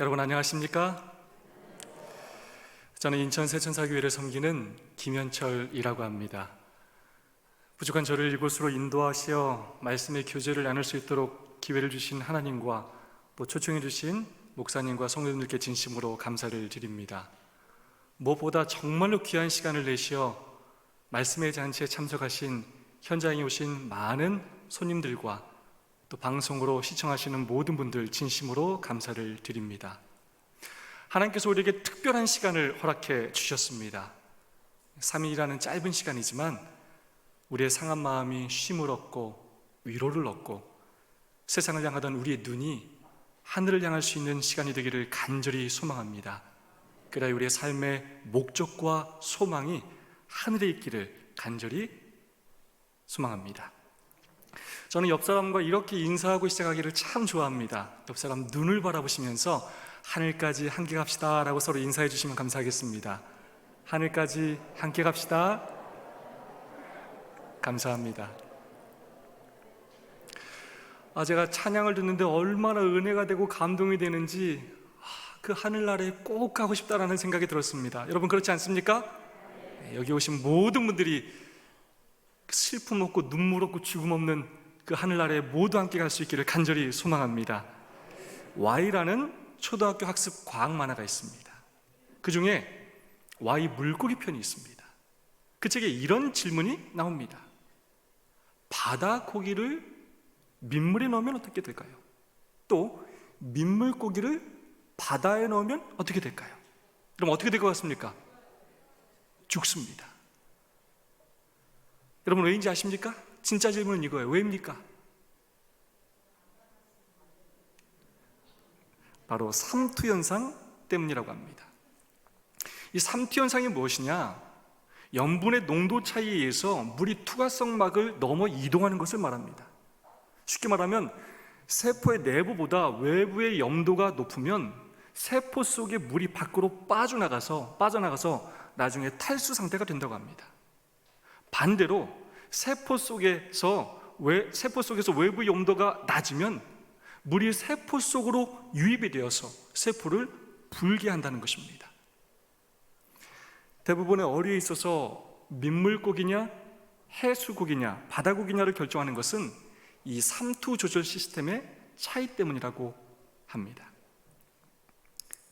여러분 안녕하십니까? 저는 인천 세천사교회를 섬기는 김현철이라고 합니다. 부족한 저를 이곳으로 인도하시어 말씀의 교제를 나눌 수 있도록 기회를 주신 하나님과 또 초청해 주신 목사님과 성도님들께 진심으로 감사를 드립니다. 무엇보다 정말로 귀한 시간을 내시어 말씀의 잔치에 참석하신 현장에 오신 많은 손님들과 또 방송으로 시청하시는 모든 분들 진심으로 감사를 드립니다. 하나님께서 우리에게 특별한 시간을 허락해 주셨습니다. 3일이라는 짧은 시간이지만 우리의 상한 마음이 쉼을 얻고 위로를 얻고 세상을 향하던 우리의 눈이 하늘을 향할 수 있는 시간이 되기를 간절히 소망합니다. 그래야 우리의 삶의 목적과 소망이 하늘에 있기를 간절히 소망합니다. 저는 옆 사람과 이렇게 인사하고 시작하기를 참 좋아합니다. 옆 사람 눈을 바라보시면서 하늘까지 함께 갑시다 라고 서로 인사해 주시면 감사하겠습니다. 하늘까지 함께 갑시다. 감사합니다. 제가 찬양을 듣는데 얼마나 은혜가 되고 감동이 되는지 그 하늘나라에 꼭 가고 싶다라는 생각이 들었습니다. 여러분 그렇지 않습니까? 여기 오신 모든 분들이 슬픔 없고 눈물 없고 죽음 없는 그 하늘나라에 모두 함께 갈 수 있기를 간절히 소망합니다. Y라는 초등학교 학습 과학 만화가 있습니다. 그 중에 Y 물고기 편이 있습니다. 그 책에 이런 질문이 나옵니다. 바다 고기를 민물에 넣으면 어떻게 될까요? 또 민물 고기를 바다에 넣으면 어떻게 될까요? 그럼 어떻게 될 것 같습니까? 죽습니다. 여러분 왜인지 아십니까? 진짜 질문은 이거예요. 왜입니까? 바로 삼투현상 때문이라고 합니다. 이 삼투현상이 무엇이냐? 염분의 농도 차이에 의해서 물이 투과성막을 넘어 이동하는 것을 말합니다. 쉽게 말하면 세포의 내부보다 외부의 염도가 높으면 세포 속에 물이 밖으로 빠져나가서 나중에 탈수 상태가 된다고 합니다. 반대로 세포 속에서 외부 염도가 낮으면 물이 세포 속으로 유입이 되어서 세포를 불게 한다는 것입니다. 대부분의 어류에 있어서 민물고기냐 해수고기냐 바다고기냐를 결정하는 것은 이 삼투 조절 시스템의 차이 때문이라고 합니다.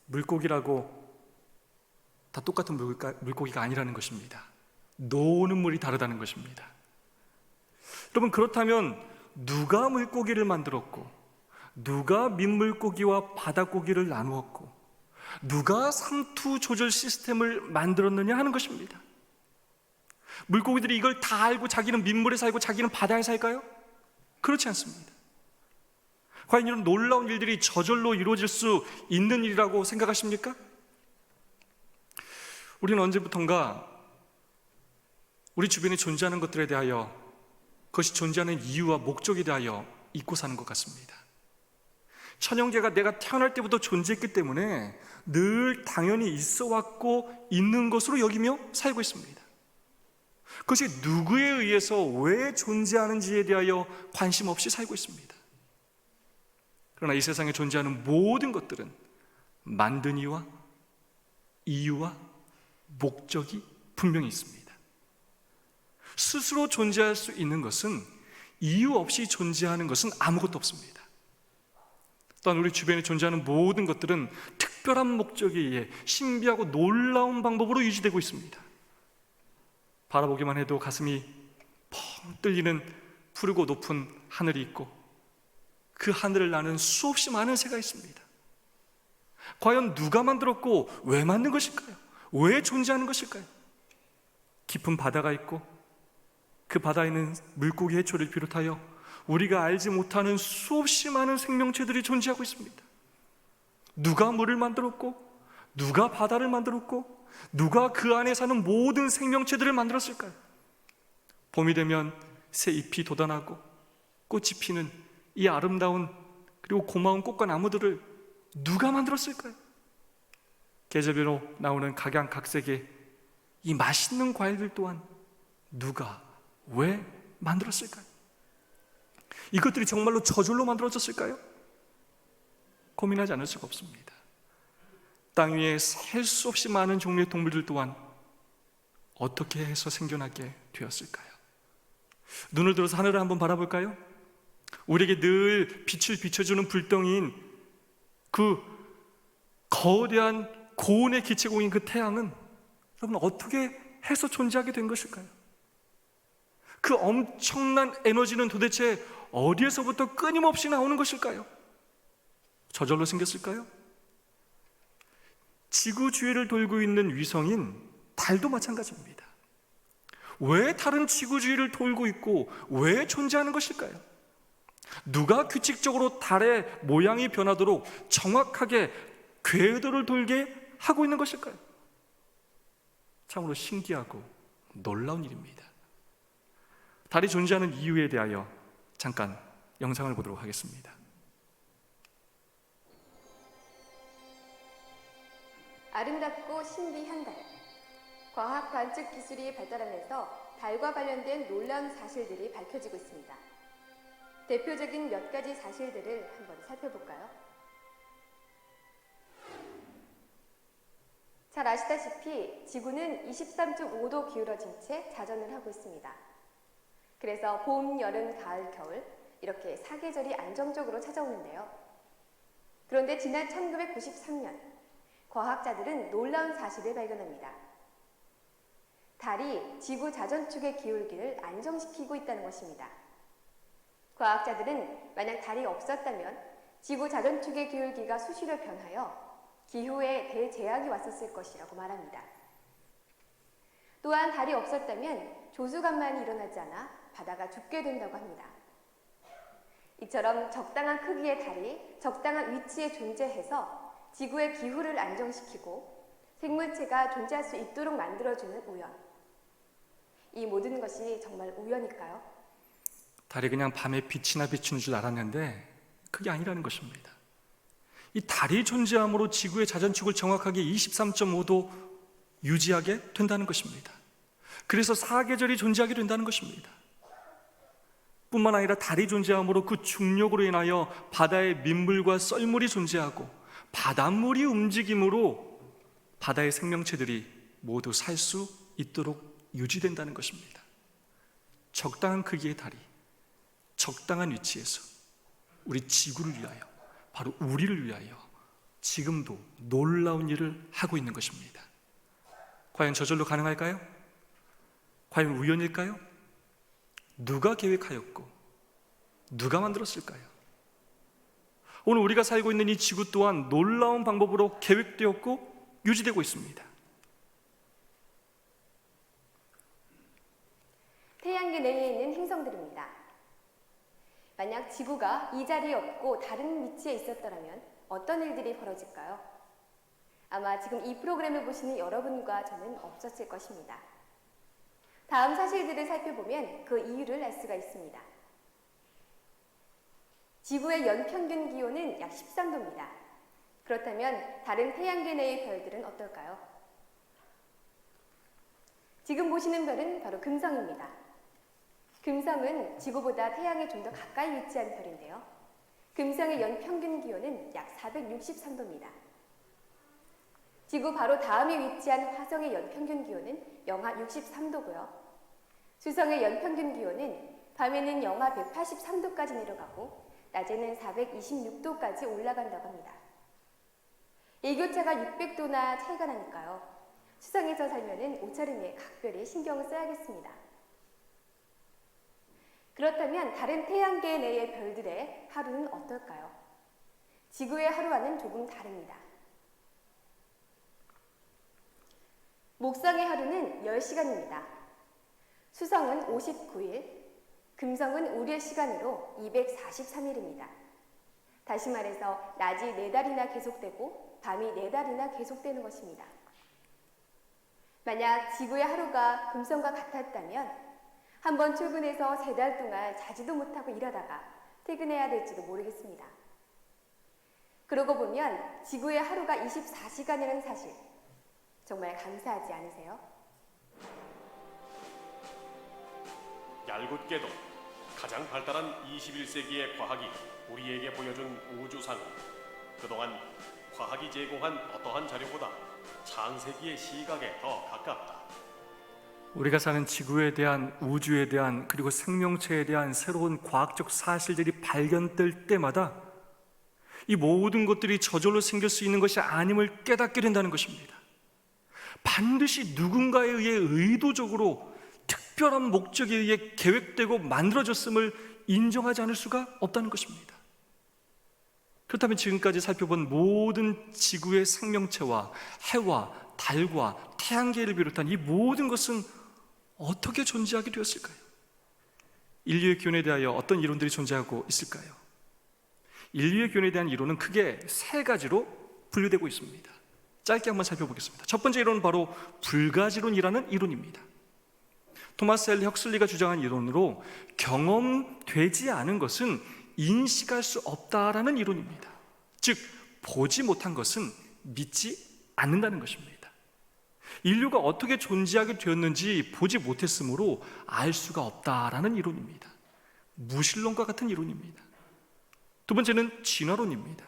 물고기라고 다 똑같은 물고기가 아니라는 것입니다. 노는 물이 다르다는 것입니다. 여러분 그렇다면 누가 물고기를 만들었고 누가 민물고기와 바다고기를 나누었고 누가 삼투 조절 시스템을 만들었느냐 하는 것입니다. 물고기들이 이걸 다 알고 자기는 민물에 살고 자기는 바다에 살까요? 그렇지 않습니다. 과연 이런 놀라운 일들이 저절로 이루어질 수 있는 일이라고 생각하십니까? 우리는 언제부턴가 우리 주변에 존재하는 것들에 대하여 그것이 존재하는 이유와 목적에 대하여 잊고 사는 것 같습니다. 천연계가 내가 태어날 때부터 존재했기 때문에 늘 당연히 있어 왔고 있는 것으로 여기며 살고 있습니다. 그것이 누구에 의해서 왜 존재하는지에 대하여 관심 없이 살고 있습니다. 그러나 이 세상에 존재하는 모든 것들은 만든 이유와 목적이 분명히 있습니다. 스스로 존재할 수 있는 것은 이유 없이 존재하는 것은 아무것도 없습니다. 또한 우리 주변에 존재하는 모든 것들은 특별한 목적에 의해 신비하고 놀라운 방법으로 유지되고 있습니다. 바라보기만 해도 가슴이 펑 뚫리는 푸르고 높은 하늘이 있고 그 하늘을 나는 수없이 많은 새가 있습니다. 과연 누가 만들었고 왜 만든 것일까요? 왜 존재하는 것일까요? 깊은 바다가 있고 그 바다에는 물고기 해초를 비롯하여 우리가 알지 못하는 수없이 많은 생명체들이 존재하고 있습니다. 누가 물을 만들었고 누가 바다를 만들었고 누가 그 안에 사는 모든 생명체들을 만들었을까요? 봄이 되면 새 잎이 돋아나고 꽃이 피는 이 아름다운 그리고 고마운 꽃과 나무들을 누가 만들었을까요? 계절별로 나오는 각양각색의 이 맛있는 과일들 또한 누가 왜 만들었을까요? 이것들이 정말로 저절로 만들어졌을까요? 고민하지 않을 수가 없습니다. 땅 위에 셀 수 없이 많은 종류의 동물들 또한 어떻게 해서 생겨나게 되었을까요? 눈을 들어서 하늘을 한번 바라볼까요? 우리에게 늘 빛을 비춰주는 불덩이인 그 거대한 고온의 기체공인 그 태양은 여러분 어떻게 해서 존재하게 된 것일까요? 그 엄청난 에너지는 도대체 어디에서부터 끊임없이 나오는 것일까요? 저절로 생겼을까요? 지구 주위를 돌고 있는 위성인 달도 마찬가지입니다. 왜 달은 지구 주위를 돌고 있고 왜 존재하는 것일까요? 누가 규칙적으로 달의 모양이 변하도록 정확하게 궤도를 돌게 하고 있는 것일까요? 참으로 신기하고 놀라운 일입니다. 달이 존재하는 이유에 대하여 잠깐 영상을 보도록 하겠습니다. 아름답고 신비한 달. 과학 관측 기술이 발달하면서 달과 관련된 놀라운 사실들이 밝혀지고 있습니다. 대표적인 몇 가지 사실들을 한번 살펴볼까요? 잘 아시다시피 지구는 23.5도 기울어진 채 자전을 하고 있습니다. 그래서 봄, 여름, 가을, 겨울 이렇게 사계절이 안정적으로 찾아오는데요. 그런데 지난 1993년 과학자들은 놀라운 사실을 발견합니다. 달이 지구 자전축의 기울기를 안정시키고 있다는 것입니다. 과학자들은 만약 달이 없었다면 지구 자전축의 기울기가 수시로 변하여 기후에 대재앙이 왔었을 것이라고 말합니다. 또한 달이 없었다면 조수간만이 일어나지 않아 바다가 죽게 된다고 합니다. 이처럼 적당한 크기의 달이 적당한 위치에 존재해서 지구의 기후를 안정시키고 생물체가 존재할 수 있도록 만들어주는 우연. 이 모든 것이 정말 우연일까요? 달이 그냥 밤에 빛이나 비추는 줄 알았는데 그게 아니라는 것입니다. 이 달이 존재함으로 지구의 자전축을 정확하게 23.5도 유지하게 된다는 것입니다. 그래서 사계절이 존재하게 된다는 것입니다. 뿐만 아니라 달이 존재함으로 그 중력으로 인하여 바다에 민물과 썰물이 존재하고 바닷물이 움직임으로 바다의 생명체들이 모두 살 수 있도록 유지된다는 것입니다. 적당한 크기의 달이 적당한 위치에서 우리 지구를 위하여, 바로 우리를 위하여 지금도 놀라운 일을 하고 있는 것입니다. 과연 저절로 가능할까요? 과연 우연일까요? 누가 계획하였고 누가 만들었을까요? 오늘 우리가 살고 있는 이 지구 또한 놀라운 방법으로 계획되었고 유지되고 있습니다. 태양계 내에 있는 행성들입니다. 만약 지구가 이 자리에 없고 다른 위치에 있었더라면 어떤 일들이 벌어질까요? 아마 지금 이 프로그램을 보시는 여러분과 저는 없었을 것입니다. 다음 사실들을 살펴보면 그 이유를 알 수가 있습니다. 지구의 연평균 기온은 약 13도입니다. 그렇다면 다른 태양계 내의 별들은 어떨까요? 지금 보시는 별은 바로 금성입니다. 금성은 지구보다 태양에 좀 더 가까이 위치한 별인데요. 금성의 연평균 기온은 약 463도입니다. 지구 바로 다음에 위치한 화성의 연평균 기온은 영하 63도고요. 수성의 연평균 기온은 밤에는 영하 183도까지 내려가고 낮에는 426도까지 올라간다고 합니다. 일교차가 600도나 차이가 나니까요. 수성에서 살면은 옷차림에 각별히 신경을 써야겠습니다. 그렇다면 다른 태양계 내의 별들의 하루는 어떨까요? 지구의 하루와는 조금 다릅니다. 목성의 하루는 10시간입니다. 수성은 59일, 금성은 우리의 시간으로 243일입니다. 다시 말해서 낮이 4달이나 계속되고 밤이 4달이나 계속되는 것입니다. 만약 지구의 하루가 금성과 같았다면 한번 출근해서 3달 동안 자지도 못하고 일하다가 퇴근해야 될지도 모르겠습니다. 그러고 보면 지구의 하루가 24시간이라는 사실 정말 감사하지 않으세요? 얄궂게도 가장 발달한 21세기의 과학이 우리에게 보여준 우주상은 그동안 과학이 제공한 어떠한 자료보다 창세기의 시각에 더 가깝다. 우리가 사는 지구에 대한, 우주에 대한, 그리고 생명체에 대한 새로운 과학적 사실들이 발견될 때마다 이 모든 것들이 저절로 생길 수 있는 것이 아님을 깨닫게 된다는 것입니다. 반드시 누군가에 의해 의도적으로 특별한 목적에 의해 계획되고 만들어졌음을 인정하지 않을 수가 없다는 것입니다. 그렇다면 지금까지 살펴본 모든 지구의 생명체와 해와 달과 태양계를 비롯한 이 모든 것은 어떻게 존재하게 되었을까요? 인류의 기원에 대하여 어떤 이론들이 존재하고 있을까요? 인류의 기원에 대한 이론은 크게 세 가지로 분류되고 있습니다. 짧게 한번 살펴보겠습니다. 첫 번째 이론은 바로 불가지론이라는 이론입니다. 토마스 헬 혁슬리가 주장한 이론으로 경험되지 않은 것은 인식할 수 없다라는 이론입니다. 즉, 보지 못한 것은 믿지 않는다는 것입니다. 인류가 어떻게 존재하게 되었는지 보지 못했으므로 알 수가 없다라는 이론입니다. 무신론과 같은 이론입니다. 두 번째는 진화론입니다.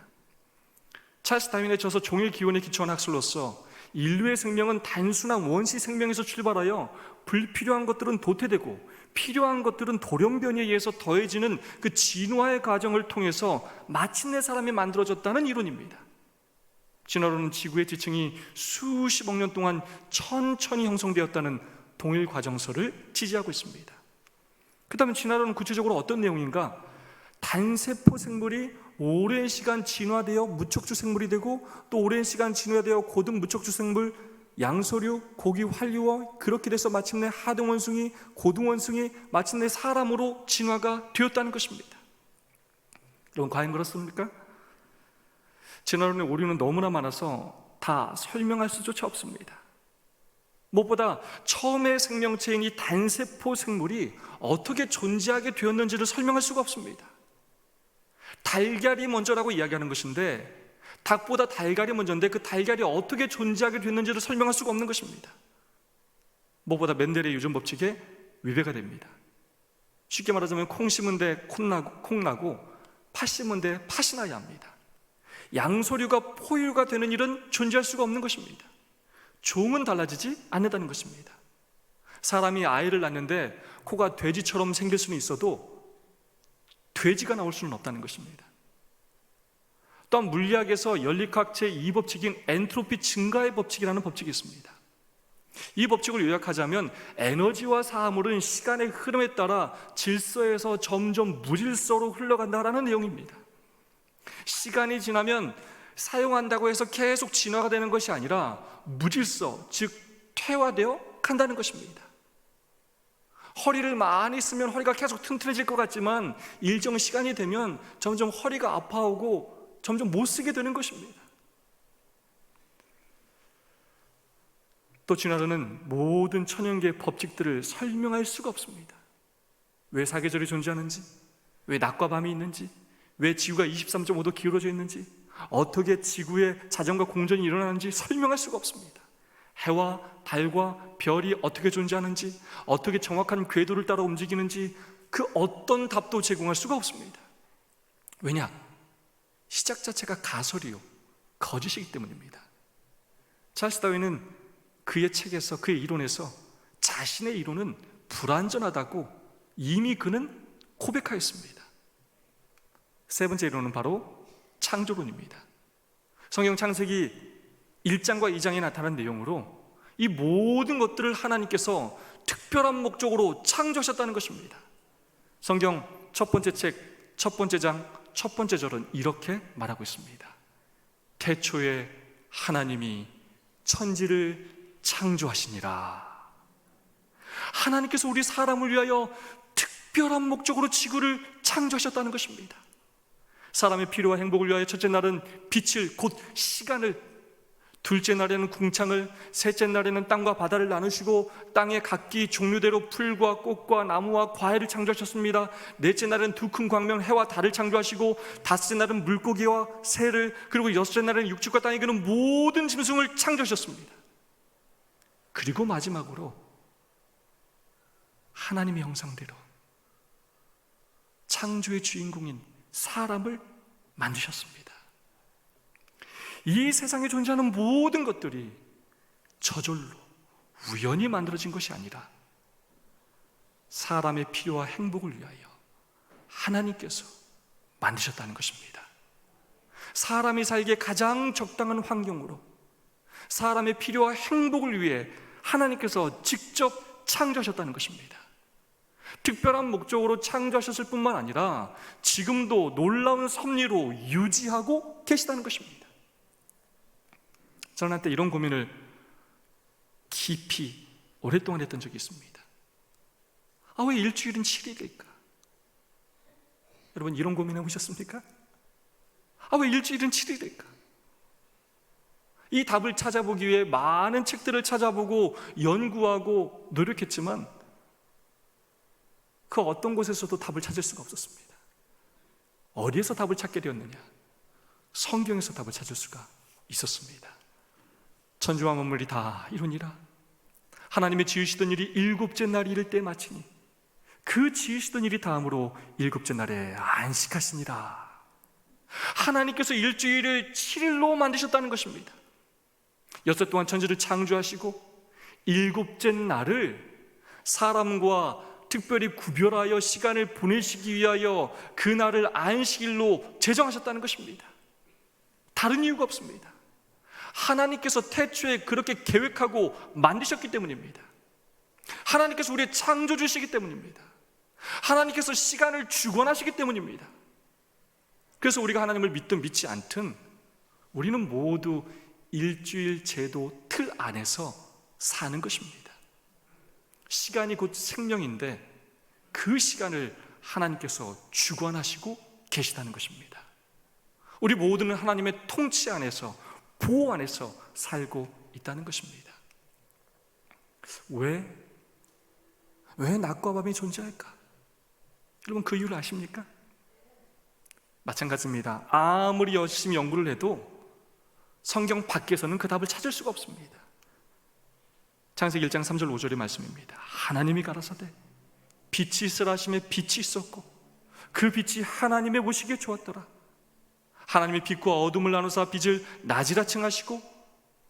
찰스 다윈의 저서 종일 기원에 기초한 학설로서 인류의 생명은 단순한 원시 생명에서 출발하여 불필요한 것들은 도태되고 필요한 것들은 돌연변이에 의해서 더해지는 그 진화의 과정을 통해서 마침내 사람이 만들어졌다는 이론입니다. 진화론은 지구의 지층이 수십억 년 동안 천천히 형성되었다는 동일 과정서를 지지하고 있습니다. 그렇다면 진화론은 구체적으로 어떤 내용인가? 단세포 생물이 오랜 시간 진화되어 무척추 생물이 되고 또 오랜 시간 진화되어 고등 무척추 생물, 양서류, 고기 활류어, 그렇게 돼서 마침내 하등원숭이, 고등원숭이, 마침내 사람으로 진화가 되었다는 것입니다. 여러분, 과연 그렇습니까? 진화론의 오류는 너무나 많아서 다 설명할 수조차 없습니다. 무엇보다 처음의 생명체인 이 단세포 생물이 어떻게 존재하게 되었는지를 설명할 수가 없습니다. 달걀이 먼저라고 이야기하는 것인데 닭보다 달걀이 먼저인데 그 달걀이 어떻게 존재하게 됐는지를 설명할 수가 없는 것입니다. 무엇보다 멘델의 유전 법칙에 위배가 됩니다. 쉽게 말하자면 콩 심은 데 콩 나고 팥 심은 데 팥이 나야 합니다. 양서류가 포유가 되는 일은 존재할 수가 없는 것입니다. 종은 달라지지 않는다는 것입니다. 사람이 아이를 낳는데 코가 돼지처럼 생길 수는 있어도 돼지가 나올 수는 없다는 것입니다. 또한 물리학에서 연립학 제2법칙인 엔트로피 증가의 법칙이라는 법칙이 있습니다. 이 법칙을 요약하자면 에너지와 사물은 시간의 흐름에 따라 질서에서 점점 무질서로 흘러간다라는 내용입니다. 시간이 지나면 사용한다고 해서 계속 진화가 되는 것이 아니라 무질서, 즉 퇴화되어 간다는 것입니다. 허리를 많이 쓰면 허리가 계속 튼튼해질 것 같지만 일정 시간이 되면 점점 허리가 아파오고 점점 못 쓰게 되는 것입니다. 또 진화론은 모든 천연계의 법칙들을 설명할 수가 없습니다. 왜 사계절이 존재하는지, 왜 낮과 밤이 있는지, 왜 지구가 23.5도 기울어져 있는지, 어떻게 지구의 자전과 공전이 일어나는지 설명할 수가 없습니다. 해와 달과 별이 어떻게 존재하는지, 어떻게 정확한 궤도를 따라 움직이는지 그 어떤 답도 제공할 수가 없습니다. 왜냐? 시작 자체가 가설이요, 거짓이기 때문입니다. 찰스 다윈은 그의 책에서, 그의 이론에서 자신의 이론은 불완전하다고 이미 그는 고백하였습니다. 세 번째 이론은 바로 창조론입니다. 성경 창세기 1장과 2장에 나타난 내용으로 이 모든 것들을 하나님께서 특별한 목적으로 창조하셨다는 것입니다. 성경 첫 번째 책, 첫 번째 장, 첫 번째 절은 이렇게 말하고 있습니다. 태초에 하나님이 천지를 창조하시니라. 하나님께서 우리 사람을 위하여 특별한 목적으로 지구를 창조하셨다는 것입니다. 사람의 필요와 행복을 위하여 첫째 날은 빛을, 곧 시간을, 둘째 날에는 궁창을, 셋째 날에는 땅과 바다를 나누시고 땅의 각기 종류대로 풀과 꽃과 나무와 과일을 창조하셨습니다. 넷째 날은 두 큰 광명 해와 달을 창조하시고 다섯째 날은 물고기와 새를, 그리고 여섯째 날에는 육축과 땅에 기는 모든 짐승을 창조하셨습니다. 그리고 마지막으로 하나님의 형상대로 창조의 주인공인 사람을 만드셨습니다. 이 세상에 존재하는 모든 것들이 저절로 우연히 만들어진 것이 아니라 사람의 필요와 행복을 위하여 하나님께서 만드셨다는 것입니다. 사람이 살기에 가장 적당한 환경으로 사람의 필요와 행복을 위해 하나님께서 직접 창조하셨다는 것입니다. 특별한 목적으로 창조하셨을 뿐만 아니라 지금도 놀라운 섭리로 유지하고 계시다는 것입니다. 저는 한때 이런 고민을 깊이 오랫동안 했던 적이 있습니다. 왜 일주일은 7일일까? 여러분 이런 고민 해보셨습니까? 왜 일주일은 7일일까? 이 답을 찾아보기 위해 많은 책들을 찾아보고 연구하고 노력했지만 그 어떤 곳에서도 답을 찾을 수가 없었습니다. 어디에서 답을 찾게 되었느냐? 성경에서 답을 찾을 수가 있었습니다. 천지와 만물이 다 이루니라. 하나님의 지으시던 일이 일곱째 날이 이를 때 마치니 그 지으시던 일이 다음으로 일곱째 날에 안식하시니라. 하나님께서 일주일을 7일로 만드셨다는 것입니다. 6살 동안 천지를 창조하시고 일곱째 날을 사람과 특별히 구별하여 시간을 보내시기 위하여 그 날을 안식일로 제정하셨다는 것입니다. 다른 이유가 없습니다. 하나님께서 태초에 그렇게 계획하고 만드셨기 때문입니다. 하나님께서 우리의 창조주시기 때문입니다. 하나님께서 시간을 주관하시기 때문입니다. 그래서 우리가 하나님을 믿든 믿지 않든 우리는 모두 일주일 제도 틀 안에서 사는 것입니다. 시간이 곧 생명인데 그 시간을 하나님께서 주관하시고 계시다는 것입니다. 우리 모두는 하나님의 통치 안에서 보호 안에서 살고 있다는 것입니다. 왜 낮과 밤이 존재할까? 여러분 그 이유를 아십니까? 마찬가지입니다. 아무리 열심히 연구를 해도 성경 밖에서는 그 답을 찾을 수가 없습니다. 창세기 1장 3절 5절의 말씀입니다. 하나님이 가라사대 빛이 있으라 하시매 빛이 있었고 그 빛이 하나님의 보시기에 좋았더라. 하나님이 빛과 어둠을 나누사 빛을 낮이라 칭하시고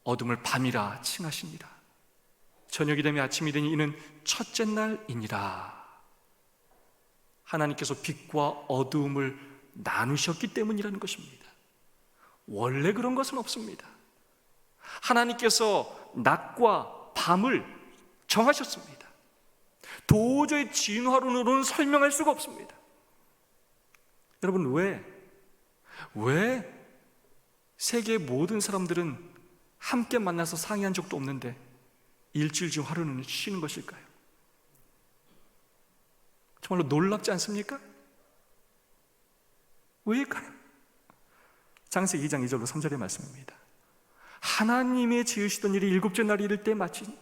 어둠을 밤이라 칭하시니라. 저녁이 되며 아침이 되니 이는 첫째 날이니라. 하나님께서 빛과 어둠을 나누셨기 때문이라는 것입니다. 원래 그런 것은 없습니다. 하나님께서 낮과 밤을 정하셨습니다. 도저히 진화론으로는 설명할 수가 없습니다. 여러분 왜 세계의 모든 사람들은 함께 만나서 상의한 적도 없는데 일주일 중 하루는 쉬는 것일까요? 정말로 놀랍지 않습니까? 왜일까요? 창세기 2장 2절로 3절의 말씀입니다. 하나님의 지으시던 일이 일곱째 날이 이를 때 마치니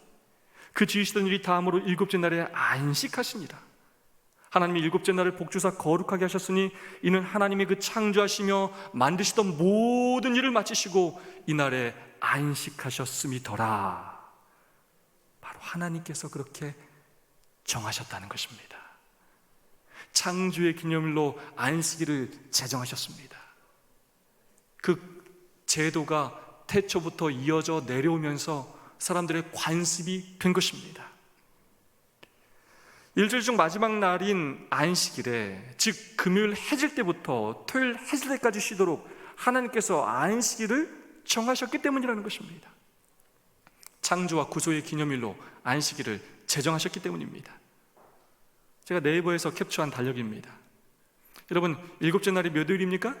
그 지으시던 일이 다음으로 일곱째 날에 안식하시니라. 하나님이 일곱째 날을 복주사 거룩하게 하셨으니 이는 하나님의 그 창조하시며 만드시던 모든 일을 마치시고 이 날에 안식하셨음이더라. 바로 하나님께서 그렇게 정하셨다는 것입니다. 창조의 기념일로 안식일을 제정하셨습니다. 그 제도가 태초부터 이어져 내려오면서 사람들의 관습이 된 것입니다. 일주일 중 마지막 날인 안식일에, 즉 금요일 해질 때부터 토요일 해질 때까지 쉬도록 하나님께서 안식일을 정하셨기 때문이라는 것입니다. 창조와 구소의 기념일로 안식일을 제정하셨기 때문입니다. 제가 네이버에서 캡처한 달력입니다. 여러분, 일곱째 날이 몇 요일입니까?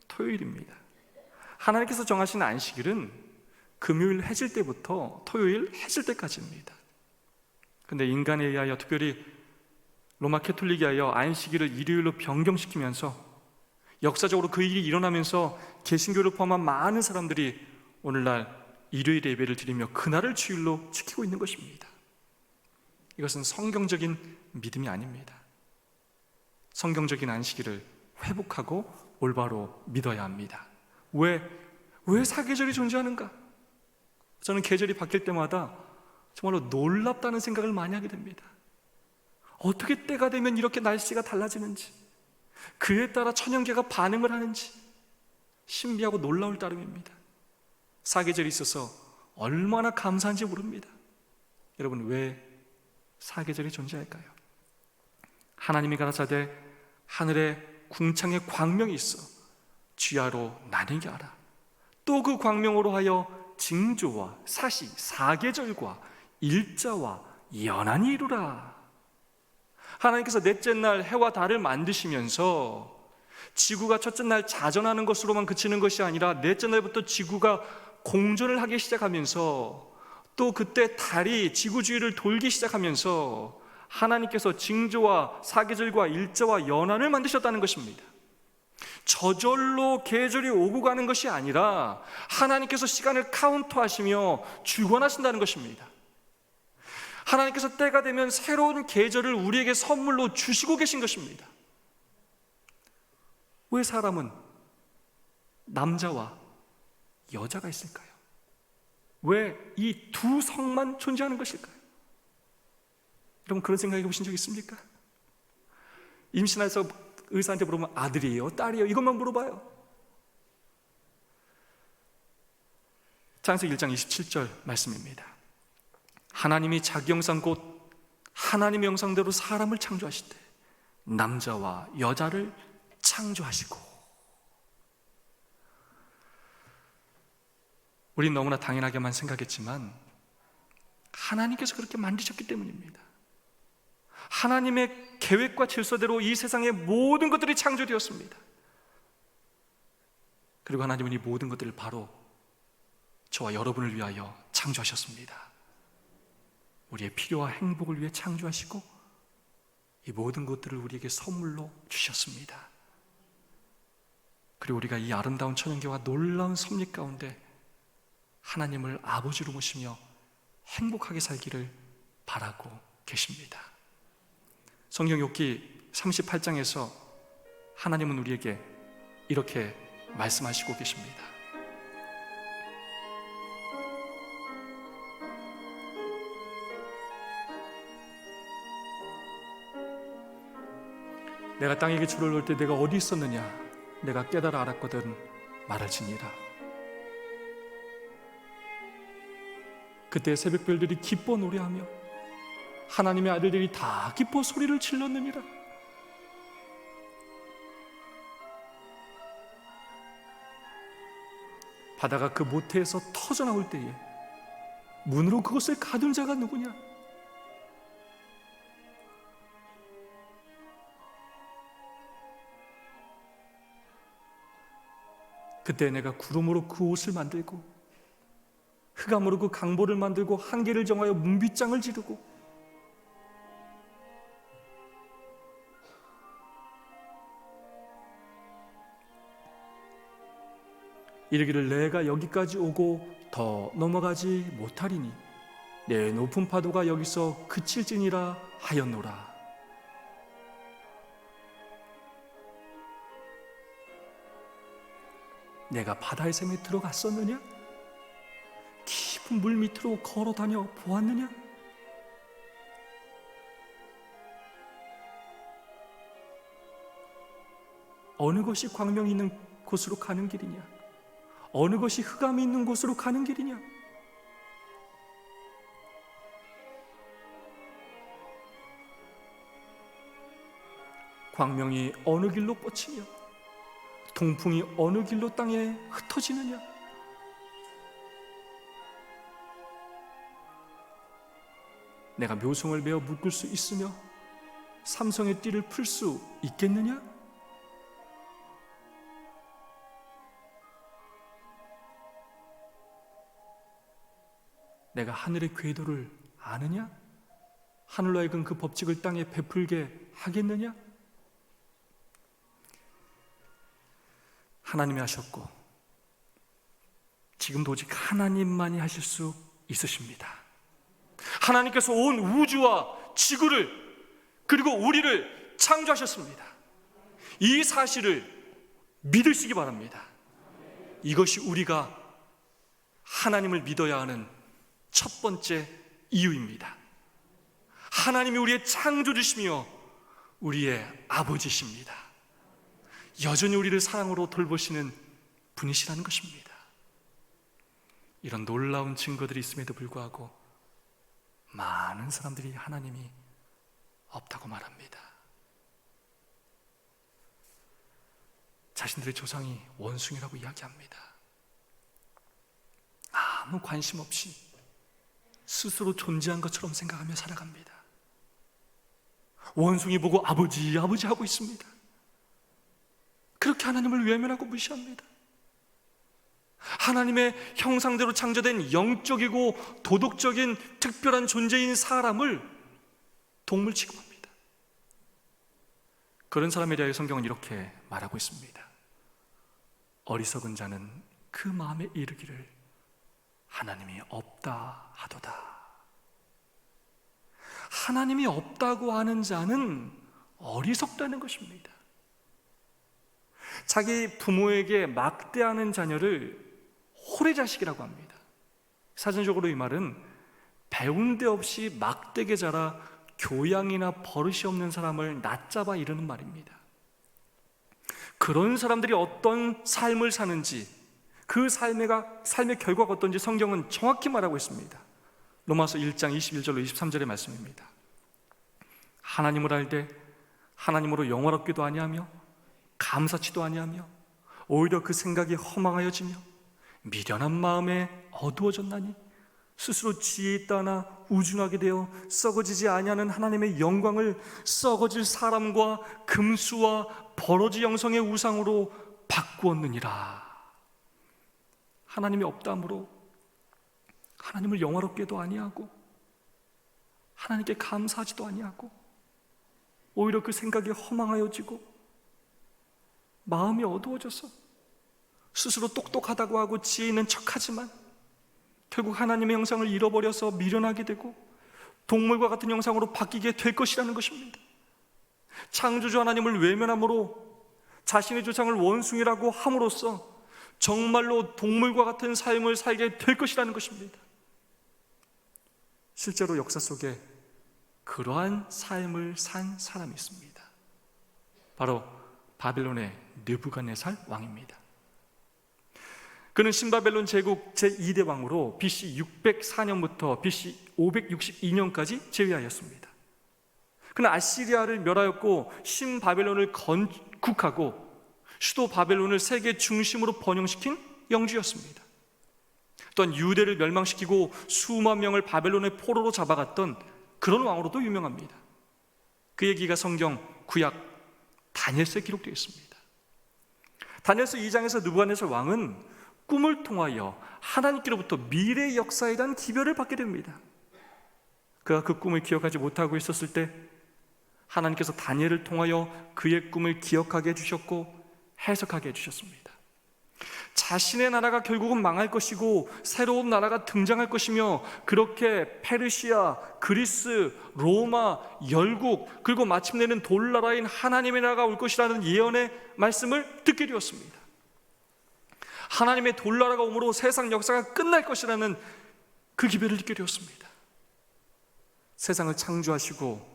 토요일입니다. 하나님께서 정하신 안식일은 금요일 해질 때부터 토요일 해질 때까지입니다. 근데 인간에 의하여, 특별히 로마 캐톨릭에 의하여 안식일을 일요일로 변경시키면서 역사적으로 그 일이 일어나면서 개신교를 포함한 많은 사람들이 오늘날 일요일 예배를 드리며 그날을 주일로 지키고 있는 것입니다. 이것은 성경적인 믿음이 아닙니다. 성경적인 안식일을 회복하고 올바로 믿어야 합니다. 왜 사계절이 존재하는가? 저는 계절이 바뀔 때마다 정말로 놀랍다는 생각을 많이 하게 됩니다. 어떻게 때가 되면 이렇게 날씨가 달라지는지, 그에 따라 천연계가 반응을 하는지, 신비하고 놀라울 따름입니다. 사계절이 있어서 얼마나 감사한지 모릅니다. 여러분, 왜 사계절이 존재할까요? 하나님이 가라사대 하늘에 궁창에 광명이 있어 주야로 나뉘게 하라. 또 그 광명으로 하여 징조와 사시, 사계절과 일자와 연한이 이루라. 하나님께서 넷째 날 해와 달을 만드시면서 지구가 첫째 날 자전하는 것으로만 그치는 것이 아니라 넷째 날부터 지구가 공전을 하기 시작하면서 또 그때 달이 지구 주위를 돌기 시작하면서 하나님께서 징조와 사계절과 일자와 연한을 만드셨다는 것입니다. 저절로 계절이 오고 가는 것이 아니라 하나님께서 시간을 카운트하시며 주관하신다는 것입니다. 하나님께서 때가 되면 새로운 계절을 우리에게 선물로 주시고 계신 것입니다. 왜 사람은 남자와 여자가 있을까요? 왜 이 두 성만 존재하는 것일까요? 여러분, 그런 생각해 보신 적 있습니까? 임신해서 의사한테 물어보면 아들이에요? 딸이에요? 이것만 물어봐요. 창세기 1장 27절 말씀입니다. 하나님이 자기 형상 곧 하나님의 형상대로 사람을 창조하실 때 남자와 여자를 창조하시고. 우린 너무나 당연하게만 생각했지만 하나님께서 그렇게 만드셨기 때문입니다. 하나님의 계획과 질서대로 이 세상의 모든 것들이 창조되었습니다. 그리고 하나님은 이 모든 것들을 바로 저와 여러분을 위하여 창조하셨습니다. 우리의 필요와 행복을 위해 창조하시고 이 모든 것들을 우리에게 선물로 주셨습니다. 그리고 우리가 이 아름다운 천연계와 놀라운 섭리 가운데 하나님을 아버지로 모시며 행복하게 살기를 바라고 계십니다. 성경 욥기 38장에서 하나님은 우리에게 이렇게 말씀하시고 계십니다. 내가 땅에게 줄을 놓을 때 내가 어디 있었느냐? 내가 깨달아 알았거든 말할지니라. 그때 새벽별들이 기뻐 노래하며 하나님의 아들들이 다 기뻐 소리를 질렀느니라. 바다가 그 모태에서 터져나올 때에 문으로 그것을 가둔 자가 누구냐? 그때 내가 구름으로 그 옷을 만들고 흑암으로 그 강보를 만들고 한계를 정하여 문빗장을 지르고 이르기를 내가 여기까지 오고 더 넘어가지 못하리니 내 높은 파도가 여기서 그칠지니라 하였노라. 내가 바다의 샘에 들어갔었느냐? 깊은 물 밑으로 걸어다녀 보았느냐? 어느 것이 광명이 있는 곳으로 가는 길이냐? 어느 것이 흑암이 있는 곳으로 가는 길이냐? 광명이 어느 길로 뻗치며 동풍이 어느 길로 땅에 흩어지느냐? 내가 묘송을 메어 묶을 수 있으며 삼성의 띠를 풀 수 있겠느냐? 내가 하늘의 궤도를 아느냐? 하늘로 하여금 그 법칙을 땅에 베풀게 하겠느냐? 하나님이 하셨고 지금도 오직 하나님만이 하실 수 있으십니다. 하나님께서 온 우주와 지구를 그리고 우리를 창조하셨습니다. 이 사실을 믿으시기 바랍니다. 이것이 우리가 하나님을 믿어야 하는 첫 번째 이유입니다. 하나님이 우리의 창조주시며 우리의 아버지십니다. 여전히 우리를 사랑으로 돌보시는 분이시라는 것입니다. 이런 놀라운 증거들이 있음에도 불구하고 많은 사람들이 하나님이 없다고 말합니다. 자신들의 조상이 원숭이라고 이야기합니다. 아무 관심 없이 스스로 존재한 것처럼 생각하며 살아갑니다. 원숭이 보고 아버지, 아버지 하고 있습니다. 그렇게 하나님을 외면하고 무시합니다. 하나님의 형상대로 창조된 영적이고 도덕적인 특별한 존재인 사람을 동물 취급합니다. 그런 사람에 대하여 성경은 이렇게 말하고 있습니다. 어리석은 자는 그 마음에 이르기를 하나님이 없다 하도다. 하나님이 없다고 하는 자는 어리석다는 것입니다. 자기 부모에게 막대하는 자녀를 호래자식이라고 합니다. 사전적으로 이 말은 배운 데 없이 막대게 자라 교양이나 버릇이 없는 사람을 낮잡아 이르는 말입니다. 그런 사람들이 어떤 삶을 사는지, 그 삶의 결과가 어떤지 성경은 정확히 말하고 있습니다. 로마서 1장 21절로 23절의 말씀입니다. 하나님을 알되 하나님으로 영화롭기도 아니하며 감사치도 아니하며 오히려 그 생각이 허망하여지며 미련한 마음에 어두워졌나니 스스로 지혜 있다 하나 우준하게 되어 썩어지지 아니하는 하나님의 영광을 썩어질 사람과 금수와 버러지 영성의 우상으로 바꾸었느니라. 하나님이 없다므로 하나님을 영화롭게도 아니하고 하나님께 감사하지도 아니하고 오히려 그 생각이 허망하여지고 마음이 어두워져서 스스로 똑똑하다고 하고 지혜 있는 척하지만 결국 하나님의 형상을 잃어버려서 미련하게 되고 동물과 같은 형상으로 바뀌게 될 것이라는 것입니다. 창조주 하나님을 외면함으로 자신의 조상을 원숭이라고 함으로써 정말로 동물과 같은 삶을 살게 될 것이라는 것입니다. 실제로 역사 속에 그러한 삶을 산 사람이 있습니다. 바로 바벨론의 느부갓네살 왕입니다. 그는 신바벨론 제국 제2대 왕으로 BC 604년부터 BC 562년까지 재위하였습니다. 그는 아시리아를 멸하였고 신바벨론을 건국하고 수도 바벨론을 세계 중심으로 번영시킨 영주였습니다. 또한 유대를 멸망시키고 수만 명을 바벨론의 포로로 잡아갔던 그런 왕으로도 유명합니다. 그 얘기가 성경 구약 다니엘서에 기록되어 있습니다. 다니엘서 2장에서 느부갓네살 왕은 꿈을 통하여 하나님께로부터 미래의 역사에 대한 기별을 받게 됩니다. 그가 그 꿈을 기억하지 못하고 있었을 때 하나님께서 다니엘을 통하여 그의 꿈을 기억하게 해주셨고 해석하게 해주셨습니다. 자신의 나라가 결국은 망할 것이고 새로운 나라가 등장할 것이며 그렇게 페르시아, 그리스, 로마, 열국 그리고 마침내는 돌나라인 하나님의 나라가 올 것이라는 예언의 말씀을 듣게 되었습니다. 하나님의 돌나라가 오므로 세상 역사가 끝날 것이라는 그 기별을 듣게 되었습니다. 세상을 창조하시고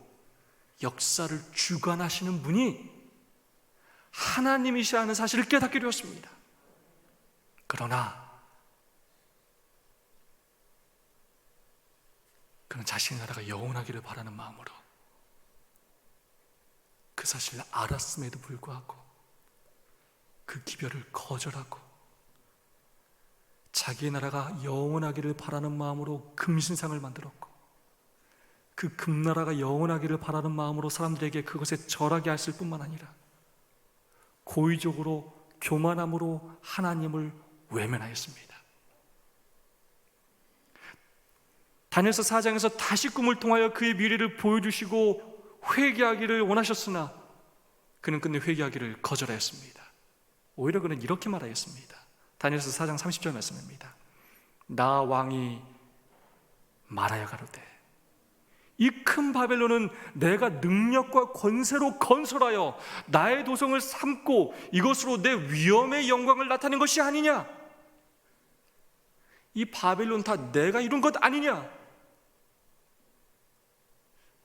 역사를 주관하시는 분이 하나님이시라는 사실을 깨닫게 되었습니다. 그러나 그는 자신의 나라가 영원하기를 바라는 마음으로 그 사실을 알았음에도 불구하고 그 기별을 거절하고 자기의 나라가 영원하기를 바라는 마음으로 금신상을 만들었고 그 금나라가 영원하기를 바라는 마음으로 사람들에게 그것에 절하게 했을 뿐만 아니라 고의적으로 교만함으로 하나님을 외면하였습니다. 다니엘서 4장에서 다시 꿈을 통하여 그의 미래를 보여주시고 회개하기를 원하셨으나 그는 끝내 회개하기를 거절하였습니다. 오히려 그는 이렇게 말하였습니다. 다니엘서 4장 30절 말씀입니다. 나 왕이 말하여 가로되 이 큰 바벨론은 내가 능력과 권세로 건설하여 나의 도성을 삼고 이것으로 내 위엄의 영광을 나타낸 것이 아니냐? 이 바벨론 다 내가 이룬 것 아니냐?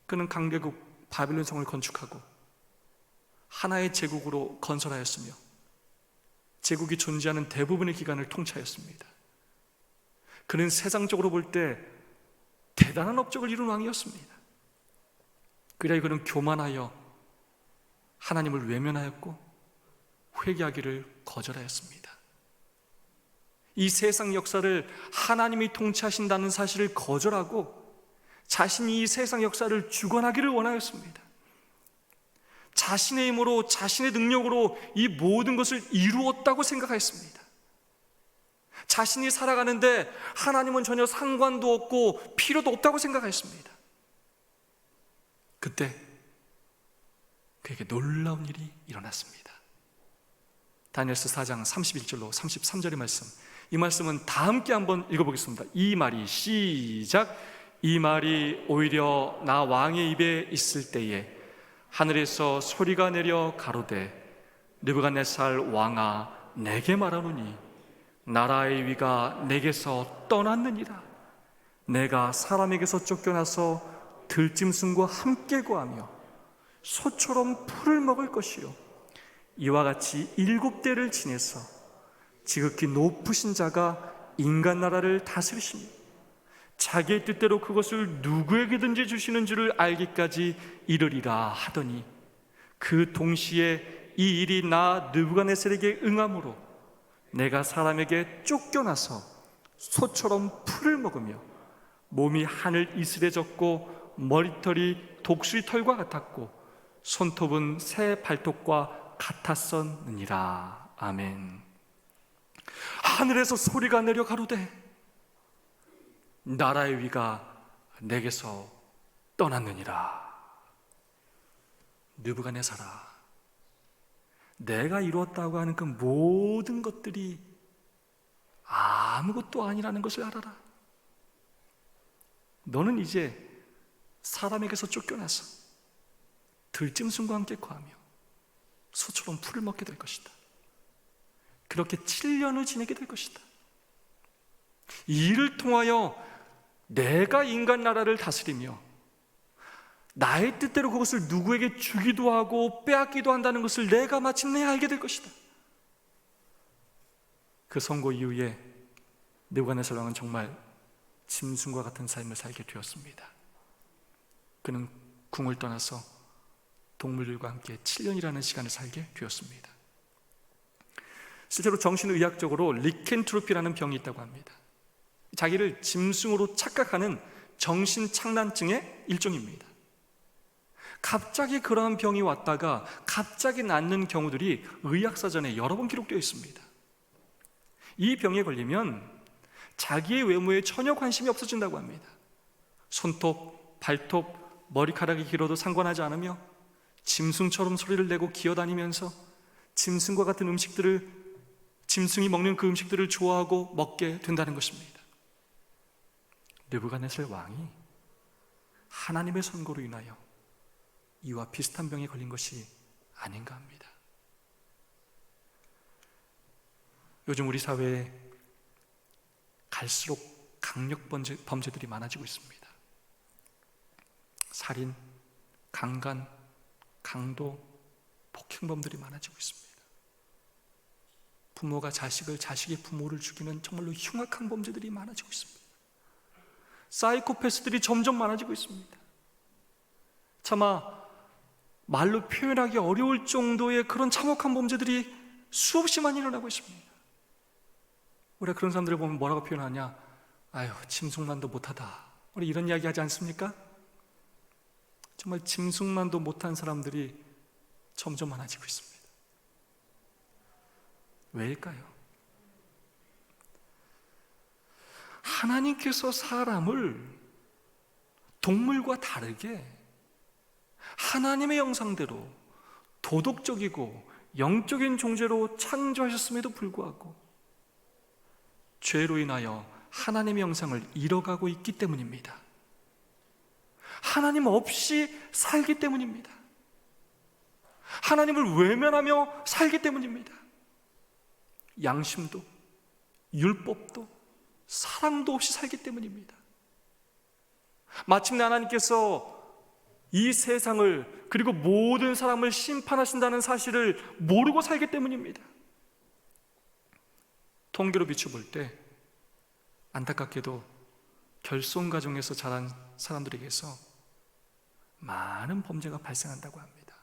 그는 강대국 바벨론 성을 건축하고 하나의 제국으로 건설하였으며 제국이 존재하는 대부분의 기간을 통치하였습니다. 그는 세상적으로 볼 때 대단한 업적을 이룬 왕이었습니다. 그리하여 그는 교만하여 하나님을 외면하였고 회개하기를 거절하였습니다. 이 세상 역사를 하나님이 통치하신다는 사실을 거절하고 자신이 이 세상 역사를 주관하기를 원하였습니다. 자신의 힘으로, 자신의 능력으로 이 모든 것을 이루었다고 생각하였습니다. 자신이 살아가는데 하나님은 전혀 상관도 없고 필요도 없다고 생각하였습니다. 그때 그에게 놀라운 일이 일어났습니다. 다니엘서 4장 31절로 33절의 말씀, 이 말씀은 다 함께 한번 읽어보겠습니다. 이 말이 시작. 이 말이 오히려 나 왕의 입에 있을 때에 하늘에서 소리가 내려 가로되 느부갓네살 왕아 내게 말하노니 나라의 위가 내게서 떠났느니라. 내가 사람에게서 쫓겨나서 들짐승과 함께 거하며 소처럼 풀을 먹을 것이요 이와 같이 7대를 지내서 지극히 높으신 자가 인간 나라를 다스리시니 자기의 뜻대로 그것을 누구에게든지 주시는 줄을 알기까지 이르리라 하더니 그 동시에 이 일이 나 느부갓네살에게 응함으로 내가 사람에게 쫓겨나서 소처럼 풀을 먹으며 몸이 하늘 이슬에 젖고 머리털이 독수리 털과 같았고 손톱은 새 발톱과 같았었느니라. 아멘. 하늘에서 소리가 내려 가로되 나라의 위가 내게서 떠났느니라. 느부갓네살아, 내가 이루었다고 하는 그 모든 것들이 아무것도 아니라는 것을 알아라. 너는 이제 사람에게서 쫓겨나서 들짐승과 함께 거하며 소처럼 풀을 먹게 될 것이다. 그렇게 7년을 지내게 될 것이다. 이 일을 통하여 내가 인간 나라를 다스리며 나의 뜻대로 그것을 누구에게 주기도 하고 빼앗기도 한다는 것을 내가 마침내 알게 될 것이다. 그 선고 이후에 느부갓네살 왕은 정말 짐승과 같은 삶을 살게 되었습니다. 그는 궁을 떠나서 동물들과 함께 7년이라는 시간을 살게 되었습니다. 실제로 정신의학적으로 리켄트로피라는 병이 있다고 합니다. 자기를 짐승으로 착각하는 정신착란증의 일종입니다. 갑자기 그러한 병이 왔다가 갑자기 낫는 경우들이 의학사전에 여러 번 기록되어 있습니다. 이 병에 걸리면 자기의 외모에 전혀 관심이 없어진다고 합니다. 손톱, 발톱, 머리카락이 길어도 상관하지 않으며 짐승처럼 소리를 내고 기어다니면서 짐승과 같은 음식들을, 짐승이 먹는 그 음식들을 좋아하고 먹게 된다는 것입니다. 느부갓네살 왕이 하나님의 선고로 인하여 이와 비슷한 병에 걸린 것이 아닌가 합니다. 요즘 우리 사회에 갈수록 강력 범죄들이 많아지고 있습니다. 살인, 강간, 강도, 폭행범들이 많아지고 있습니다. 부모가 자식을, 자식이 부모를 죽이는 정말로 흉악한 범죄들이 많아지고 있습니다. 사이코패스들이 점점 많아지고 있습니다. 차마 말로 표현하기 어려울 정도의 그런 참혹한 범죄들이 수없이 많이 일어나고 있습니다. 우리가 그런 사람들을 보면 뭐라고 표현하냐? 아유, 짐승만도 못하다. 우리 이런 이야기 하지 않습니까? 정말 짐승만도 못한 사람들이 점점 많아지고 있습니다. 왜일까요? 하나님께서 사람을 동물과 다르게 하나님의 형상대로 도덕적이고 영적인 존재로 창조하셨음에도 불구하고 죄로 인하여 하나님의 형상을 잃어가고 있기 때문입니다. 하나님 없이 살기 때문입니다. 하나님을 외면하며 살기 때문입니다. 양심도, 율법도, 사랑도 없이 살기 때문입니다. 마침내 하나님께서 이 세상을 그리고 모든 사람을 심판하신다는 사실을 모르고 살기 때문입니다. 통계로 비춰볼 때 안타깝게도 결손 가정에서 자란 사람들에게서 많은 범죄가 발생한다고 합니다.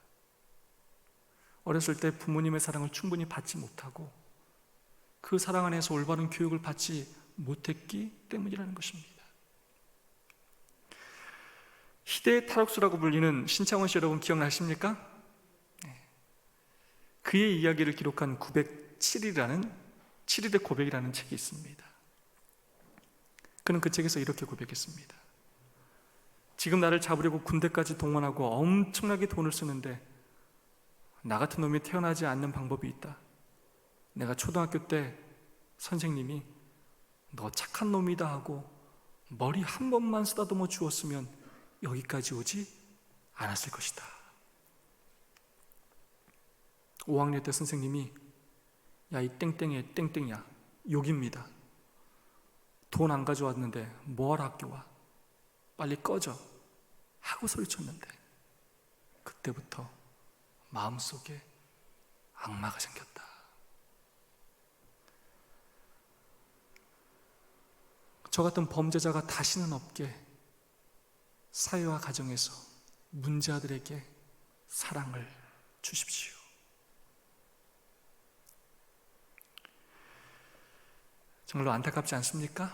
어렸을 때 부모님의 사랑을 충분히 받지 못하고 그 사랑 안에서 올바른 교육을 받지 못했기 때문이라는 것입니다. 희대의 탈옥수라고 불리는 신창원 씨 여러분 기억나십니까? 그의 이야기를 기록한 7일의 고백이라는 책이 있습니다. 그는 그 책에서 이렇게 고백했습니다. 지금 나를 잡으려고 군대까지 동원하고 엄청나게 돈을 쓰는데 나 같은 놈이 태어나지 않는 방법이 있다. 내가 초등학교 때 선생님이 너 착한 놈이다 하고 머리 한 번만 쓰다듬어 주었으면 여기까지 오지 않았을 것이다. 5학년 때 선생님이 야, 이 땡땡이의 땡땡이야, 욕입니다. 돈 안 가져왔는데 뭐하러 학교 와? 빨리 꺼져 하고 소리쳤는데 그때부터 마음속에 악마가 생겼다. 저 같은 범죄자가 다시는 없게 사회와 가정에서 문제아들에게 사랑을 주십시오. 정말로 안타깝지 않습니까?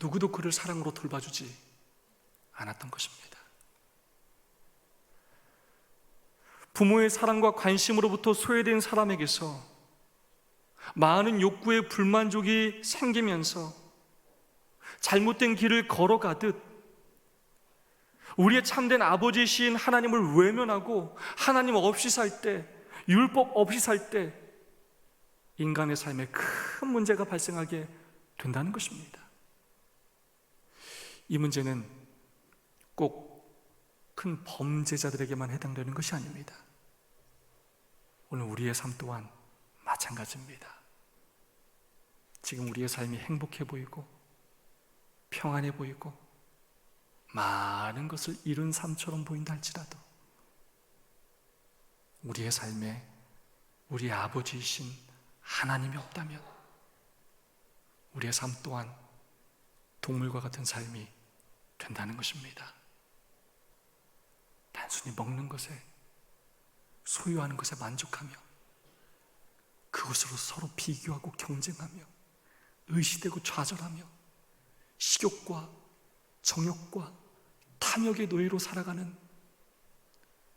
누구도 그를 사랑으로 돌봐주지 않았던 것입니다. 부모의 사랑과 관심으로부터 소외된 사람에게서 많은 욕구의 불만족이 생기면서 잘못된 길을 걸어가듯 우리의 참된 아버지이신 하나님을 외면하고 하나님 없이 살 때, 율법 없이 살 때 인간의 삶에 큰 문제가 발생하게 된다는 것입니다. 이 문제는 꼭 큰 범죄자들에게만 해당되는 것이 아닙니다. 오늘 우리의 삶 또한 마찬가지입니다. 지금 우리의 삶이 행복해 보이고 평안해 보이고 많은 것을 이룬 삶처럼 보인다 할지라도 우리의 삶에 우리 아버지이신 하나님이 없다면 우리의 삶 또한 동물과 같은 삶이 된다는 것입니다. 단순히 먹는 것에, 소유하는 것에 만족하며 그것으로 서로 비교하고 경쟁하며 의시되고 좌절하며 식욕과 정욕과 탐욕의 노예로 살아가는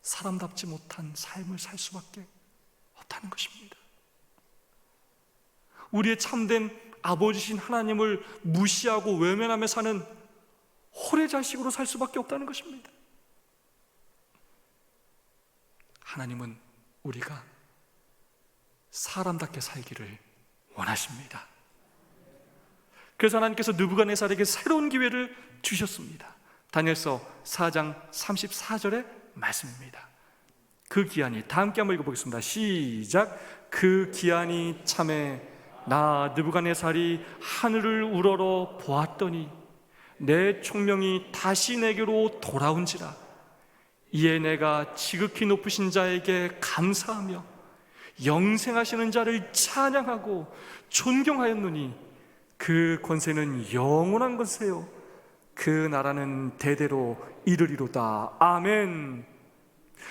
사람답지 못한 삶을 살 수밖에 없다는 것입니다. 우리의 참된 아버지신 하나님을 무시하고 외면하며 사는 호래자식으로 살 수밖에 없다는 것입니다. 하나님은 우리가 사람답게 살기를 원하십니다. 그래서 하나님께서 느부갓네살에게 새로운 기회를 주셨습니다. 다니엘서 4장 34절의 말씀입니다. 그 기한이, 다 함께 한번 읽어보겠습니다. 시작. 그 기한이 참에 나 느부갓네살이 하늘을 우러러 보았더니 내 총명이 다시 내게로 돌아온지라. 이에 내가 지극히 높으신 자에게 감사하며 영생하시는 자를 찬양하고 존경하였노니 그 권세는 영원한 것이요 그 나라는 대대로 이르리로다. 아멘.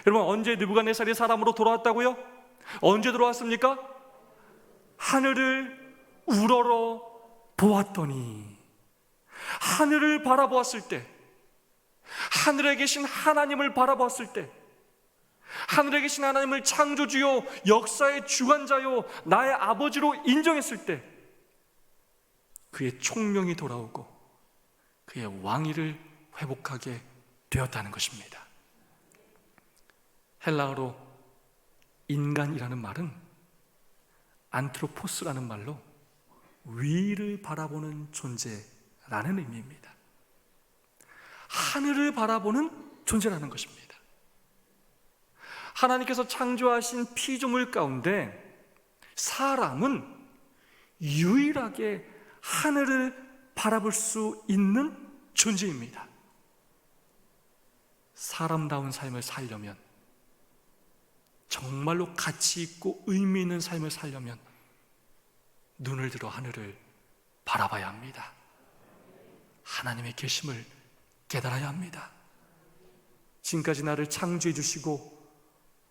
여러분, 언제 느부갓네살이 사람으로 돌아왔다고요? 언제 돌아왔습니까? 하늘을 우러러 보았더니, 하늘을 바라보았을 때, 하늘에 계신 하나님을 바라보았을 때, 하늘에 계신 하나님을 창조주요 역사의 주관자요 나의 아버지로 인정했을 때 그의 총명이 돌아오고 그의 왕위를 회복하게 되었다는 것입니다. 헬라어로 인간이라는 말은 안트로포스라는 말로 위를 바라보는 존재라는 의미입니다. 하늘을 바라보는 존재라는 것입니다. 하나님께서 창조하신 피조물 가운데 사람은 유일하게 하늘을 바라볼 수 있는 존재입니다. 사람다운 삶을 살려면 정말로 가치 있고 의미 있는 삶을 살려면 눈을 들어 하늘을 바라봐야 합니다. 하나님의 계심을 깨달아야 합니다. 지금까지 나를 창조해 주시고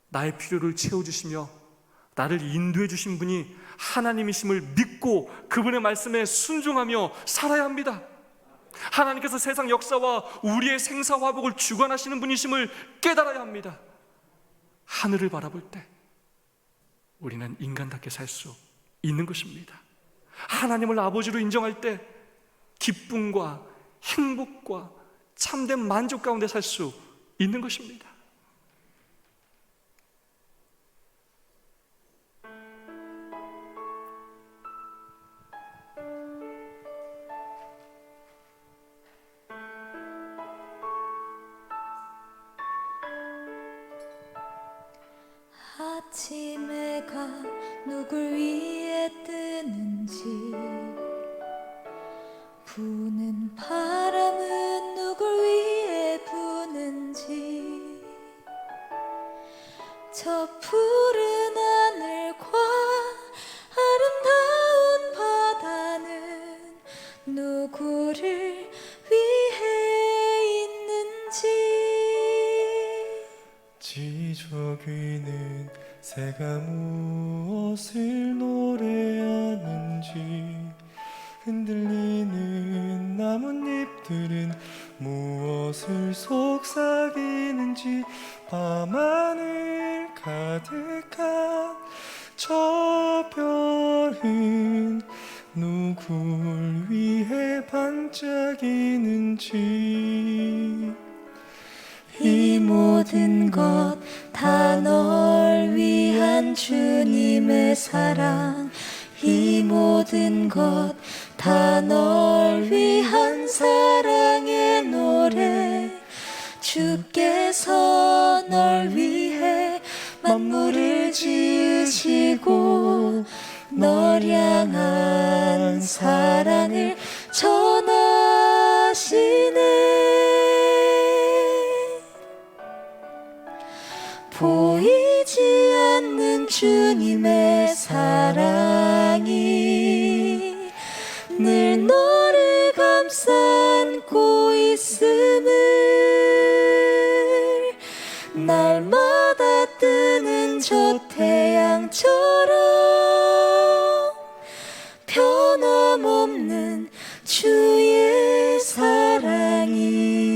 나의 필요를 채워주시며 나를 인도해 주신 분이 하나님이심을 믿고 그분의 말씀에 순종하며 살아야 합니다. 하나님께서 세상 역사와 우리의 생사화복을 주관하시는 분이심을 깨달아야 합니다. 하늘을 바라볼 때 우리는 인간답게 살 수 있는 것입니다. 하나님을 아버지로 인정할 때 기쁨과 행복과 참된 만족 가운데 살 수 있는 것입니다. 아침 해가 누굴 위해 뜨는지, 부는 바람은 누굴 위해 부는지, 저 푸른 하늘과 아름다운 바다는 누구를 위해 있는지. 지저귀는 새가 무엇을 노래하는지, 흔들리는 나뭇잎들은 무엇을 속삭이는지, 밤하늘 가득한 저 별은 누굴 위해 반짝이는지. 이 모든 것 다 널 위한 주님의 사랑, 이 모든 것 다 널 위한 사랑의 노래. 주께서 널 위해 만물을 지으시고 널 향한 사랑을 전하시네. 보이지 않는 주님의 사랑이 늘 너를 감싸 안고 있음을, 날마다 뜨는 저 태양처럼 변함없는 주의 사랑이.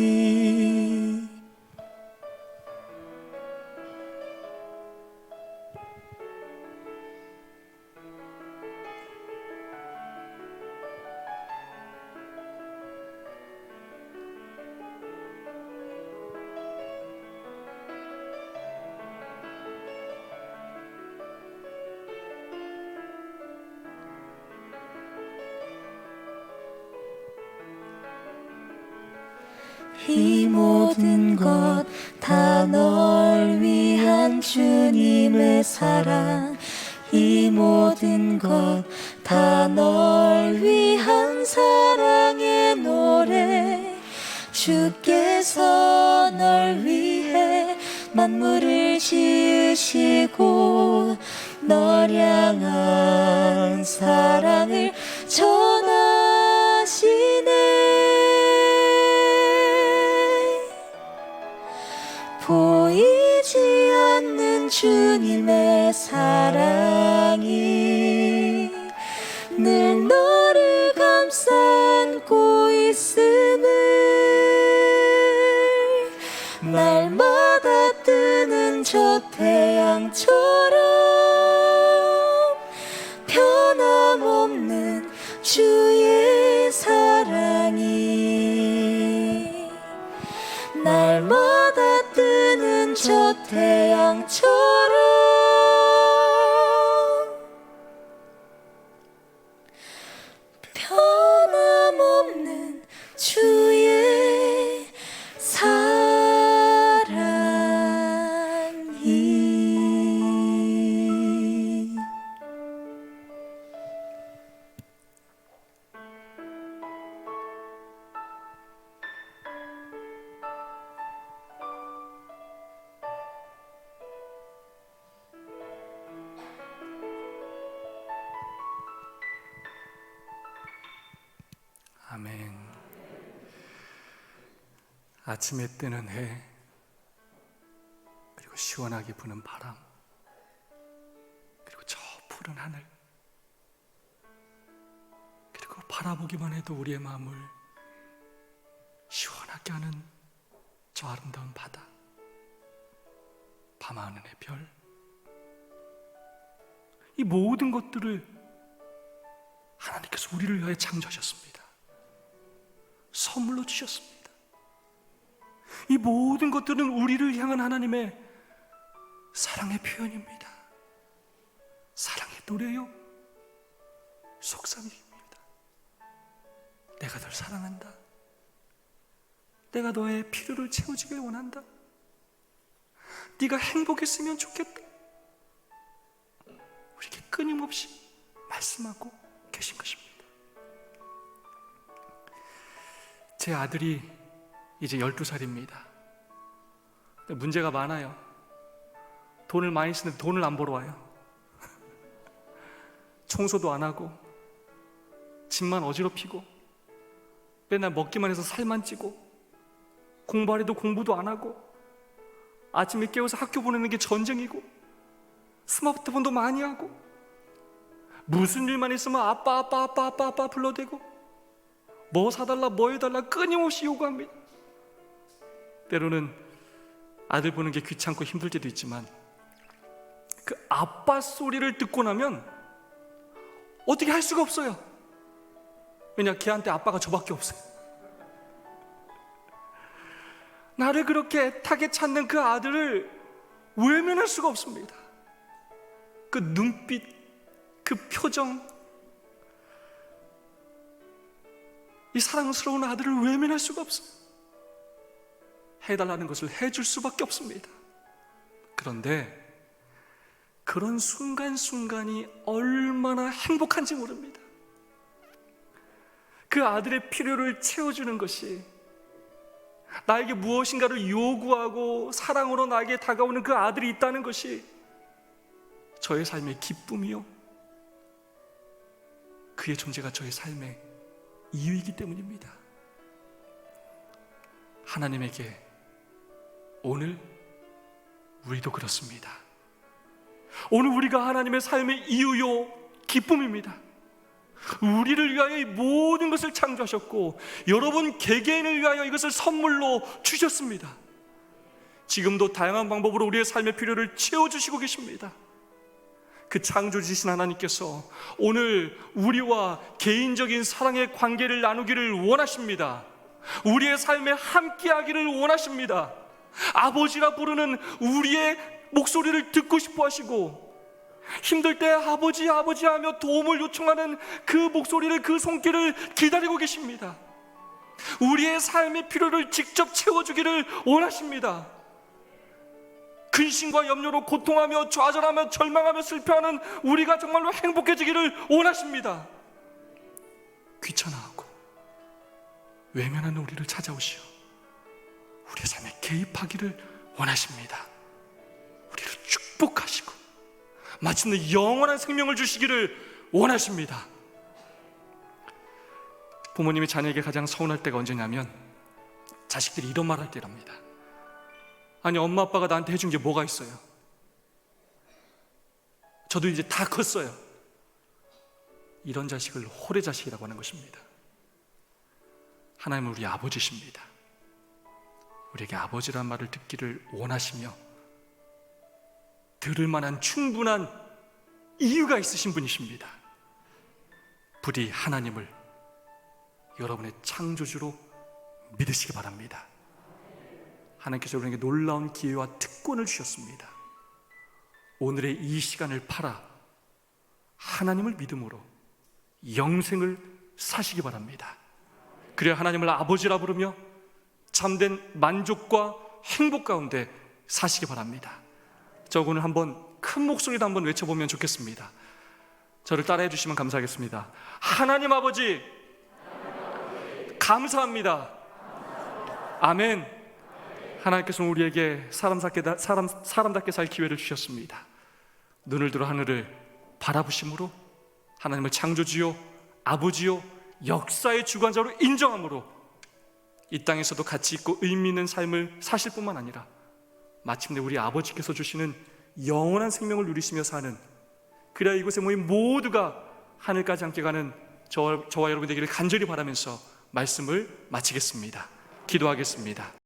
이 모든 것 다 널 위한 주님의 사랑, 이 모든 것 다 널 위한 사랑의 노래. 주께서 널 위해 만물을 지으시고 널 향한 사랑을 전하시네. 보이지 않는 주님의 사랑이 늘 너를 감싸 안고 있음을, 날마다 뜨는 저 태양처럼 변함없는 주의 사랑이, 날마다 뜨는 저 태양처럼 변함없는 주의 사랑이. 아멘. 아침에 뜨는 해, 그리고 시원하게 부는 바람, 그리고 저 푸른 하늘, 그리고 바라보기만 해도 우리의 마음을 시원하게 하는 저 아름다운 바다, 밤하늘의 별, 이 모든 것들을 하나님께서 우리를 위하여 창조하셨습니다. 선물로 주셨습니다. 이 모든 것들은 우리를 향한 하나님의 사랑의 표현입니다. 사랑의 노래요, 속삭임입니다. 내가 널 사랑한다. 내가 너의 필요를 채워주길 원한다. 네가 행복했으면 좋겠다. 우리에게 끊임없이 말씀하고 계신 것입니다. 제 아들이 이제 12살입니다. 문제가 많아요. 돈을 많이 쓰는데 돈을 안 벌어 와요. 청소도 안 하고 집만 어지럽히고 맨날 먹기만 해서 살만 찌고 공부하려도 공부도 안 하고 아침에 깨워서 학교 보내는 게 전쟁이고 스마트폰도 많이 하고 무슨 일만 있으면 아빠 불러대고 뭐 사달라 뭐 해달라 끊임없이 요구합니다. 때로는 아들 보는 게 귀찮고 힘들 때도 있지만 그 아빠 소리를 듣고 나면 어떻게 할 수가 없어요. 왜냐, 걔한테 아빠가 저밖에 없어요. 나를 그렇게 애타게 찾는 그 아들을 외면할 수가 없습니다. 그 눈빛, 그 표정, 이 사랑스러운 아들을 외면할 수가 없어요. 해달라는 것을 해줄 수밖에 없습니다. 그런데 그런 순간순간이 얼마나 행복한지 모릅니다. 그 아들의 필요를 채워주는 것이, 나에게 무엇인가를 요구하고 사랑으로 나에게 다가오는 그 아들이 있다는 것이 저의 삶의 기쁨이요, 그의 존재가 저의 삶의 이유이기 때문입니다. 하나님에게 오늘 우리도 그렇습니다. 오늘 우리가 하나님의 삶의 이유요, 기쁨입니다. 우리를 위하여 이 모든 것을 창조하셨고 여러분 개개인을 위하여 이것을 선물로 주셨습니다. 지금도 다양한 방법으로 우리의 삶의 필요를 채워주시고 계십니다. 그 창조주신 하나님께서 오늘 우리와 개인적인 사랑의 관계를 나누기를 원하십니다. 우리의 삶에 함께하기를 원하십니다. 아버지라 부르는 우리의 목소리를 듣고 싶어 하시고, 힘들 때 아버지 아버지 하며 도움을 요청하는 그 목소리를, 그 손길을 기다리고 계십니다. 우리의 삶의 필요를 직접 채워주기를 원하십니다. 근심과 염려로 고통하며 좌절하며 절망하며 슬퍼하는 우리가 정말로 행복해지기를 원하십니다. 귀찮아하고 외면하는 우리를 찾아오시어 우리의 삶에 개입하기를 원하십니다. 우리를 축복하시고 마침내 영원한 생명을 주시기를 원하십니다. 부모님이 자녀에게 가장 서운할 때가 언제냐면 자식들이 이런 말 할 때랍니다. 아니, 엄마 아빠가 나한테 해준 게 뭐가 있어요? 저도 이제 다 컸어요. 이런 자식을 호래자식이라고 하는 것입니다. 하나님은 우리 아버지십니다. 우리에게 아버지란 말을 듣기를 원하시며 들을 만한 충분한 이유가 있으신 분이십니다. 부디 하나님을 여러분의 창조주로 믿으시기 바랍니다. 하나님께서 우리에게 놀라운 기회와 특권을 주셨습니다. 오늘의 이 시간을 팔아 하나님을 믿음으로 영생을 사시기 바랍니다. 그래야 하나님을 아버지라 부르며 참된 만족과 행복 가운데 사시기 바랍니다. 저 오늘 한번 큰 목소리로 한번 외쳐보면 좋겠습니다. 저를 따라해 주시면 감사하겠습니다. 하나님 아버지, 감사합니다. 아멘. 하나님께서는 우리에게 사람답게 살 기회를 주셨습니다. 눈을 들어 하늘을 바라보심으로 하나님을 창조주요, 아버지요, 역사의 주관자로 인정함으로 이 땅에서도 가치 있고 의미 있는 삶을 사실 뿐만 아니라 마침내 우리 아버지께서 주시는 영원한 생명을 누리시며 사는, 그래야 이곳에 모인 모두가 하늘까지 함께 가는 저와 여러분 되기를 간절히 바라면서 말씀을 마치겠습니다. 기도하겠습니다.